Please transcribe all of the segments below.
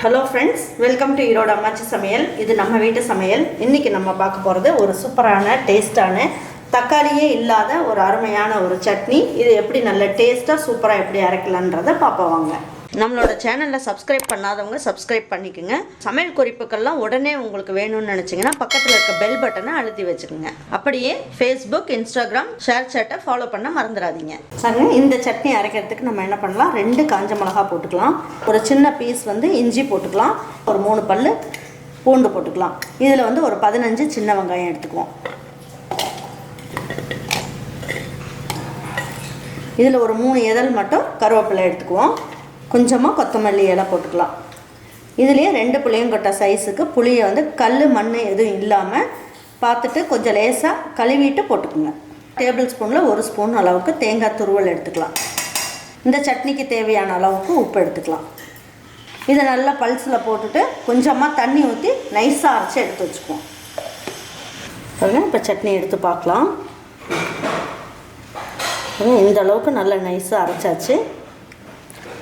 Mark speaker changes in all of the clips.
Speaker 1: Hello friends, welcome to Erode அம்மாச்சி சமையல். இது நம்ம வீட்டு சமையல். இன்றைக்கி நம்ம பார்க்க போகிறது ஒரு சூப்பரான டேஸ்ட்டான தக்காளியே இல்லாத ஒரு அருமையான ஒரு சட்னி. இது எப்படி நல்ல டேஸ்ட்டாக சூப்பராக எப்படி அரைக்கலான்றதை பார்ப்போம் வாங்க. நம்மளோட சேனலில் சப்ஸ்கிரைப் பண்ணாதவங்க சப்ஸ்கிரைப் பண்ணிக்கோங்க. சமையல் குறிப்புக்கள்லாம் உடனே உங்களுக்கு வேணும்னு நினச்சிங்கன்னா பக்கத்தில் இருக்க பெல் பட்டனை அழுத்தி வச்சுக்கோங்க. அப்படியே ஃபேஸ்புக், இன்ஸ்டாகிராம், ஷேர் சேட்டை ஃபாலோ பண்ண மறந்துடாதீங்க. சரிங்க, இந்த சட்னி அரைக்கிறதுக்கு நம்ம என்ன பண்ணலாம், 2 காஞ்ச மிளகா போட்டுக்கலாம், ஒரு சின்ன பீஸ் இஞ்சி போட்டுக்கலாம், ஒரு 3 பல் பூண்டு போட்டுக்கலாம். இதில் ஒரு 15 சின்ன வெங்காயம் எடுத்துக்குவோம். இதில் ஒரு 3 இதழ் மட்டும் கருவேப்பிலை எடுத்துக்குவோம். கொஞ்சமாக கொத்தமல்லி இலை போட்டுக்கலாம். இதுலேயே 2 புளியங்கொட்டை சைஸுக்கு புளியை கல் மண் எதுவும் இல்லாமல் பார்த்துட்டு கொஞ்சம் லேசாக கழுவிட்டு போட்டுக்குங்க. டேபிள் ஸ்பூனில் 1 ஸ்பூன் அளவுக்கு தேங்காய் துருவல் எடுத்துக்கலாம். இந்த சட்னிக்கு தேவையான அளவுக்கு உப்பு எடுத்துக்கலாம். இதை நல்லா பல்ஸில் போட்டுட்டு கொஞ்சமாக தண்ணி ஊற்றி நைஸாக அரைச்சி எடுத்து வச்சுக்குவோம். பாருங்கள், இப்போ சட்னி எடுத்து பார்க்கலாம். இந்த அளவுக்கு நல்லா நைஸாக அரைச்சாச்சு.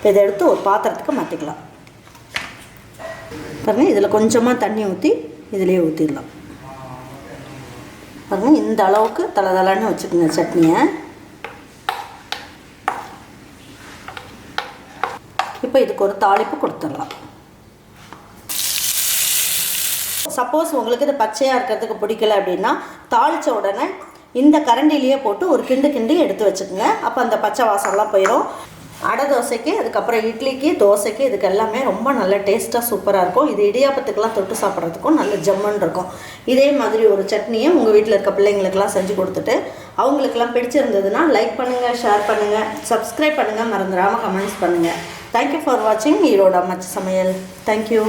Speaker 1: இதை எடுத்து ஒரு பாத்திரத்துக்கு மாற்றிக்கலாம். பாருங்கள், இதில் கொஞ்சமாக தண்ணி ஊற்றி இதிலே ஊற்றிடலாம். பாருங்கள், இந்த அளவுக்கு தளதளன்னு வச்சுக்கோங்க சட்னியை. இப்போ இதுக்கு ஒரு தாளிப்பு கொடுத்துடலாம். சப்போஸ் உங்களுக்கு இது பச்சையாக இருக்கிறதுக்கு பிடிக்கல அப்படின்னா தாளித்த உடனே இந்த கரண்டிலேயே போட்டு ஒரு கிண்டு எடுத்து வச்சுக்கோங்க. அப்போ அந்த பச்சை வாசம்லாம் போயிடும். அடை தோசைக்கு, அதுக்கப்புறம் இட்லிக்கு, தோசைக்கு, இதுக்கு எல்லாமே ரொம்ப நல்ல டேஸ்ட்டாக சூப்பராக இருக்கும். இது இடியாப்பத்துக்கெலாம் தொட்டு சாப்பிட்றதுக்கும் நல்ல ஜம்முன்னு இருக்கும். இதே மாதிரி ஒரு சட்னியை உங்கள் வீட்டில் இருக்க பிள்ளைங்களுக்கெல்லாம் செஞ்சு கொடுத்துட்டு அவங்களுக்கெல்லாம் பிடிச்சிருந்ததுன்னா லைக் பண்ணுங்கள், ஷேர் பண்ணுங்கள், சப்ஸ்கிரைப் பண்ணுங்கள், மறந்துடாமல் கமெண்ட்ஸ் பண்ணுங்கள். தேங்க்யூ ஃபார் வாட்சிங் ஈரோடு அம்மாச்சி சமையல். தேங்க்யூ.